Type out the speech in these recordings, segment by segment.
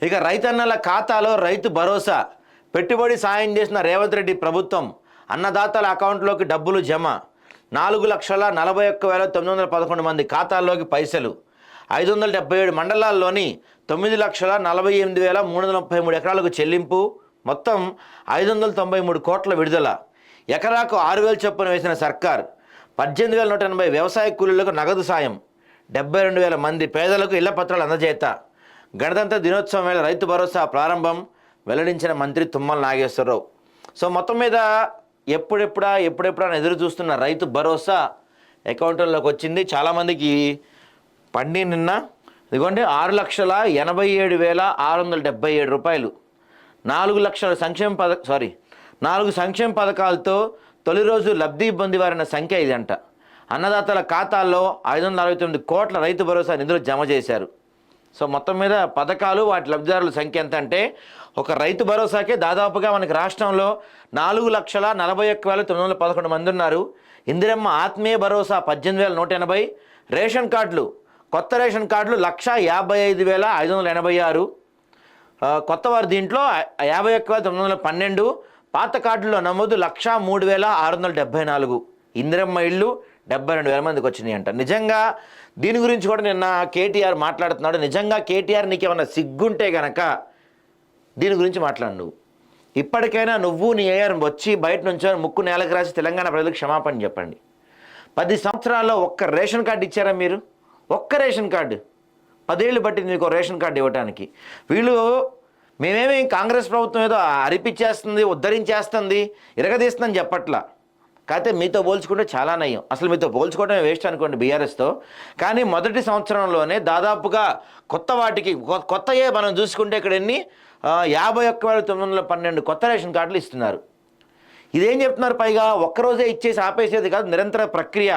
ఇక రైతన్నల ఖాతాలో రైతు భరోసా పెట్టుబడి సాయం చేసిన రేవంత్ రెడ్డి ప్రభుత్వం అన్నదాతల అకౌంట్లోకి డబ్బులు జమ 4,41,911 మంది ఖాతాల్లోకి పైసలు 577 మండలాల్లోని 9,48,333 ఎకరాలకు చెల్లింపు మొత్తం 593 కోట్ల విడుదల ఎకరాకు 6,000 చొప్పున వేసిన సర్కార్ 18,180 వ్యవసాయ కూలీలకు నగదు సాయం 72,000 మంది పేదలకు ఇళ్ల పత్రాలు అందజేత గణతంత్ర దినోత్సవం వేళ రైతు భరోసా ప్రారంభం వెల్లడించిన మంత్రి తుమ్మల నాగేశ్వరరావు. సో మొత్తం మీద ఎప్పుడెప్పుడా అని ఎదురు చూస్తున్న రైతు భరోసా అకౌంట్లోకి వచ్చింది. చాలామందికి పండి నిన్న ఇదిగోండి 6,87,677 రూపాయలు 4 లక్షల నాలుగు సంక్షేమ పథకాలతో తొలి రోజు లబ్ధి పొందివారిన సంఖ్య ఇదంట. అన్నదాతల ఖాతాల్లో 569 కోట్ల రైతు భరోసా నిధులు జమ చేశారు. సో మొత్తం మీద పథకాలు వాటి లబ్ధిదారుల సంఖ్య ఎంత అంటే ఒక రైతు భరోసాకే దాదాపుగా మనకి రాష్ట్రంలో 4,41,911 మంది ఉన్నారు. ఇందిరమ్మ ఆత్మీయ భరోసా 18,180, రేషన్ కార్డులు కొత్త రేషన్ కార్డులు 1,55,586, కొత్త వారు దీంట్లో 51,912, పాత కార్డుల్లో నమోదు 1,03,674, ఇందిరమ్మ ఇళ్ళు 72,000 మందికి వచ్చినాయి అంట. నిజంగా దీని గురించి కూడా నిన్న కేటీఆర్ మాట్లాడుతున్నాడు. నిజంగా కేటీఆర్ నీకేమన్నా సిగ్గుంటే గనక దీని గురించి మాట్లాడు. నువ్వు ఇప్పటికైనా నువ్వు నీ ఏఆర్ వచ్చి బయట నుంచో ముక్కు నేలకు రాసి తెలంగాణ ప్రజలకు క్షమాపణ చెప్పండి. 10 సంవత్సరాల్లో ఒక్క రేషన్ కార్డు ఇచ్చారా మీరు? ఒక్క రేషన్ కార్డు 10 ఏళ్ళు పట్టింది మీకు రేషన్ కార్డు ఇవ్వడానికి. వీళ్ళు మేమేమి కాంగ్రెస్ ప్రభుత్వం ఏదో అరిపిచ్చేస్తుంది, ఉద్ధరించేస్తుంది, ఇరగదీస్తుందని చెప్పట్లా. కాకపోతే మీతో పోల్చుకుంటే చాలా నయం. అసలు మీతో పోల్చుకోవడమే వేస్ట్ అనుకోండి బీఆర్ఎస్తో. కానీ మొదటి సంవత్సరంలోనే దాదాపుగా కొత్తయే మనం చూసుకుంటే ఇక్కడ ఎన్ని 51,912 కొత్త రేషన్ కార్డులు ఇస్తున్నారు. ఇదేం చెప్తున్నారు? పైగా ఒక్కరోజే ఇచ్చేసి ఆపేసేది కాదు, నిరంతర ప్రక్రియ.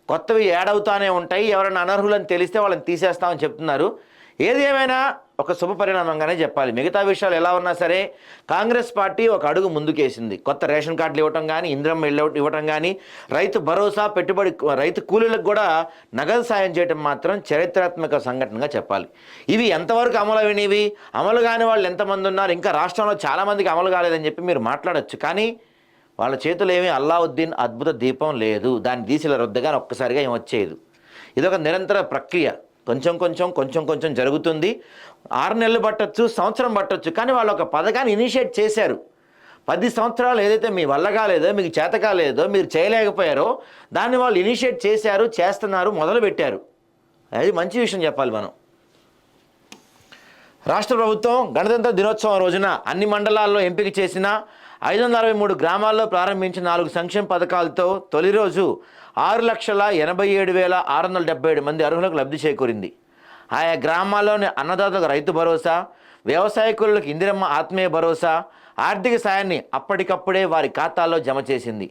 కొత్తవి యాడ్ అవుతానే ఉంటాయి. ఎవరైనా అనర్హులని తెలిస్తే వాళ్ళని తీసేస్తామని చెప్తున్నారు. ఏది ఏమైనా ఒక శుభ పరిణామంగానే చెప్పాలి. మిగతా విషయాలు ఎలా ఉన్నా సరే కాంగ్రెస్ పార్టీ ఒక అడుగు ముందుకేసింది. కొత్త రేషన్ కార్డులు ఇవ్వటం కానీ, ఇందిరమ్మ ఇళ్ళు ఇవ్వటం కానీ, రైతు భరోసా పెట్టుబడి రైతు కూలీలకు కూడా నగదు సాయం చేయడం మాత్రం చరిత్రాత్మక సంఘటనగా చెప్పాలి. ఇవి ఎంతవరకు అమలు అయినవి, అమలు కాని వాళ్ళు ఎంతమంది ఉన్నారు, ఇంకా రాష్ట్రంలో చాలామందికి అమలు కాలేదని చెప్పి మీరు మాట్లాడచ్చు. కానీ వాళ్ళ చేతులు ఏమీ అల్లావుద్దీన్ అద్భుత దీపం లేదు. దాన్ని తీసిల రుద్దగానే ఒక్కసారిగా ఏం వచ్చేది. ఇదొక నిరంతర ప్రక్రియ. కొంచెం జరుగుతుంది. 6 నెలలు పట్టచ్చు, సంవత్సరం పట్టచ్చు. కానీ వాళ్ళు ఒక పథకాన్ని ఇనిషియేట్ చేశారు. 10 సంవత్సరాలు ఏదైతే మీ వల్ల కాలేదో, మీకు చేత కాలేదో, మీరు చేయలేకపోయారో దాన్ని వాళ్ళు ఇనిషియేట్ చేశారు, చేస్తున్నారు, మొదలుపెట్టారు. అది మంచి విషయం చెప్పాలి మనం. రాష్ట్ర ప్రభుత్వం గణతంత్ర దినోత్సవం రోజున అన్ని మండలాల్లో ఎంపిక చేసిన 563 గ్రామాల్లో ప్రారంభించిన 4 సంక్షేమ పథకాలతో తొలి రోజు 6,87,677 మంది అర్హులకు లబ్ధి చేకూరింది. ఆయా గ్రామాల్లోని అన్నదాతలకు రైతు భరోసా, వ్యవసాయ కూలీలకు ఇందిరమ్మ ఆత్మీయ భరోసా, ఆర్థిక సాయాన్ని అప్పటికప్పుడే వారి ఖాతాల్లో జమ చేసింది.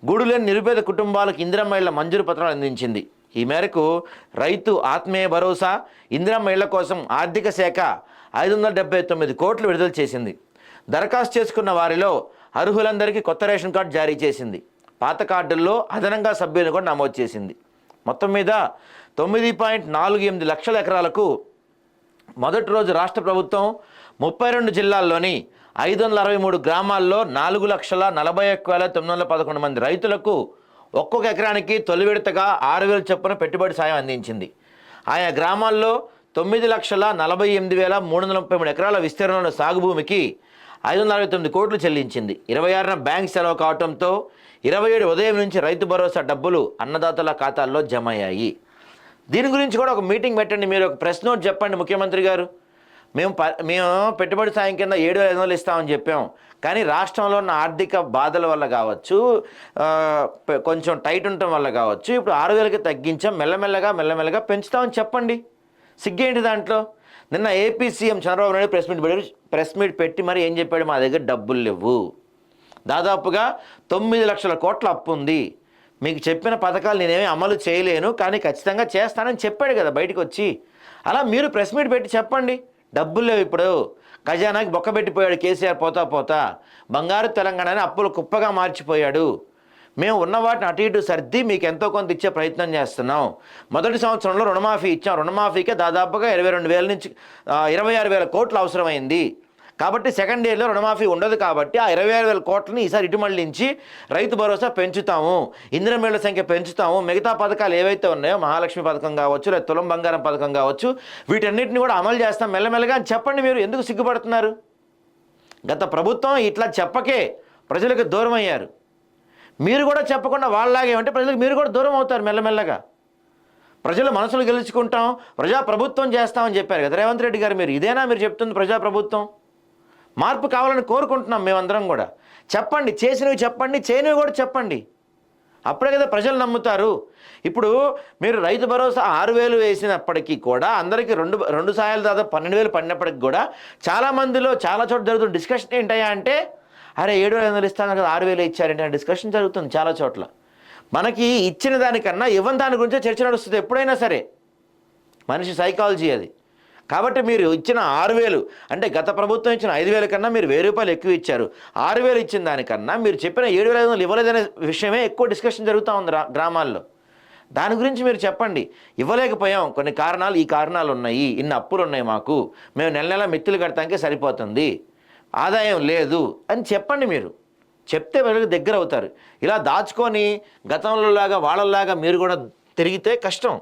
గూడులేని నిరుపేద కుటుంబాలకు ఇందిరమ్మ ఇళ్ల మంజూరు పత్రాలు అందించింది. ఈ మేరకు రైతు ఆత్మీయ భరోసా, ఇందిరమ్మ ఇళ్ల కోసం ఆర్థిక శాఖ 579 కోట్లు విడుదల చేసింది. దరఖాస్తు చేసుకున్న వారిలో అర్హులందరికీ కొత్త రేషన్ కార్డు జారీ చేసింది. పాత కార్డుల్లో అదనంగా సభ్యులను కూడా నమోదు చేసింది. మొత్తం మీద 9.48 లక్షల ఎకరాలకు మొదటి రోజు రాష్ట్ర ప్రభుత్వం 32 జిల్లాల్లోని 563 గ్రామాల్లో 4,41,911 మంది రైతులకు ఒక్కొక్క ఎకరానికి తొలి విడతగా 6,000 చొప్పున పెట్టుబడి సాయం అందించింది. ఆయా గ్రామాల్లో 9,48,333 ఎకరాల విస్తీర్ణంలో సాగు భూమికి 549 కోట్లు చెల్లించింది. 26న బ్యాంక్ సెలవు కావడంతో 27 ఉదయం నుంచి రైతు భరోసా డబ్బులు అన్నదాతల ఖాతాల్లో జమ అయ్యాయి. దీని గురించి కూడా ఒక మీటింగ్ పెట్టండి. మీరు ఒక ప్రెస్ నోట్ చెప్పండి ముఖ్యమంత్రి గారు. మేము పెట్టుబడి సాయం కింద 7,500 ఇస్తామని చెప్పాం. కానీ రాష్ట్రంలో ఉన్న ఆర్థిక బాధల వల్ల కావచ్చు, కొంచెం టైట్ ఉండటం వల్ల కావచ్చు, ఇప్పుడు 6,000కి తగ్గించాం, మెల్లమెల్లగా పెంచుతామని చెప్పండి. సిగ్గేంటి దాంట్లో? నిన్న AP CM Chandrababu Naidu press meet పెట్టి మరి ఏం చెప్పాడు? మా దగ్గర డబ్బులు లేవు, దాదాపుగా 9 లక్షల కోట్ల అప్పు ఉంది, మీకు చెప్పిన పథకాలు నేనేమీ అమలు చేయలేను, కానీ ఖచ్చితంగా చేస్తానని చెప్పాడు కదా బయటకు వచ్చి. అలా మీరు ప్రెస్ మీట్ పెట్టి చెప్పండి. డబ్బులు లేవు, ఇప్పుడు ఖజానాకి బొక్కబెట్టిపోయాడు కేసీఆర్ పోతా బంగారు తెలంగాణని అప్పులు కుప్పగా మార్చిపోయాడు. మేము ఉన్న వాటిని అటు ఇటు సర్ది మీకు ఎంతో కొంత ఇచ్చే ప్రయత్నం చేస్తున్నాం. మొదటి సంవత్సరంలో రుణమాఫీ ఇచ్చాం. రుణమాఫీకే దాదాపుగా 22,000 నుంచి 26,000 కోట్లు అవసరమైంది. కాబట్టి సెకండ్ ఇయర్లో రుణమాఫీ ఉండదు. కాబట్టి ఆ 26,000 కోట్లని ఈసారి ఇటు మళ్ళించి రైతు భరోసా పెంచుతాము, ఇందిరమ్మ ఇళ్ల సంఖ్య పెంచుతాము, మిగతా పథకాలు ఏవైతే ఉన్నాయో మహాలక్ష్మి పథకం కావచ్చు, లేదా తులం బంగారం పథకం కావచ్చు, వీటన్నిటిని కూడా అమలు చేస్తాం మెల్లమెల్లగా అని చెప్పండి. మీరు ఎందుకు సిగ్గుపడుతున్నారు? గత ప్రభుత్వం ఇట్లా చెప్పకే ప్రజలకు దూరం అయ్యారు. మీరు కూడా చెప్పకుండా వాళ్ళలాగే ఉంటే ప్రజలకు మీరు కూడా దూరం అవుతారు మెల్లమెల్లగా. ప్రజల మనసులు గెలుచుకుంటాం, ప్రజాప్రభుత్వం చేస్తామని చెప్పారు కదా రేవంత్ రెడ్డి గారు. మీరు ఇదేనా మీరు చెప్తుంది ప్రజాప్రభుత్వం? మార్పు కావాలని కోరుకుంటున్నాం మేమందరం కూడా. చెప్పండి, చేసినవి చెప్పండి, చేయనివి కూడా చెప్పండి. అప్పుడే కదా ప్రజలు నమ్ముతారు. ఇప్పుడు మీరు రైతు భరోసా 6,000 వేసినప్పటికీ కూడా అందరికీ రెండు సాయాలు దాదాపు 12,000 పడినప్పటికి కూడా చాలామందిలో చాలా చోట్ల జరుగుతున్న డిస్కషన్ ఏంటయ్యా అంటే, అరే 7,500 ఇస్తాను కదా 6,000 ఇచ్చారంటే డిస్కషన్ జరుగుతుంది చాలా చోట్ల. మనకి ఇచ్చిన దానికన్నా ఇవ్వని దాని గురించే చర్చ నడుస్తుంది ఎప్పుడైనా సరే. మనిషి సైకాలజీ అది. కాబట్టి మీరు ఇచ్చిన 6,000 అంటే గత ప్రభుత్వం ఇచ్చిన 5,000 కన్నా మీరు 1,000 రూపాయలు ఎక్కువ ఇచ్చారు. 6,000 ఇచ్చిన దానికన్నా మీరు చెప్పిన 7,500 ఇవ్వలేదనే విషయమే ఎక్కువ డిస్కషన్ జరుగుతూ ఉంది గ్రామాల్లో. దాని గురించి మీరు చెప్పండి. ఇవ్వలేకపోయాం, కొన్ని కారణాలు, ఈ కారణాలు ఉన్నాయి, ఇన్ని అప్పులు ఉన్నాయి మాకు, మేము నెల నెల మిత్తులు కడతానికే సరిపోతుంది, ఆదాయం లేదు అని చెప్పండి. మీరు చెప్తే ప్రజలకు దగ్గర అవుతారు. ఇలా దాచుకొని గతంలో లాగా వాళ్ళలాగా మీరు కూడా తిరిగితే కష్టం.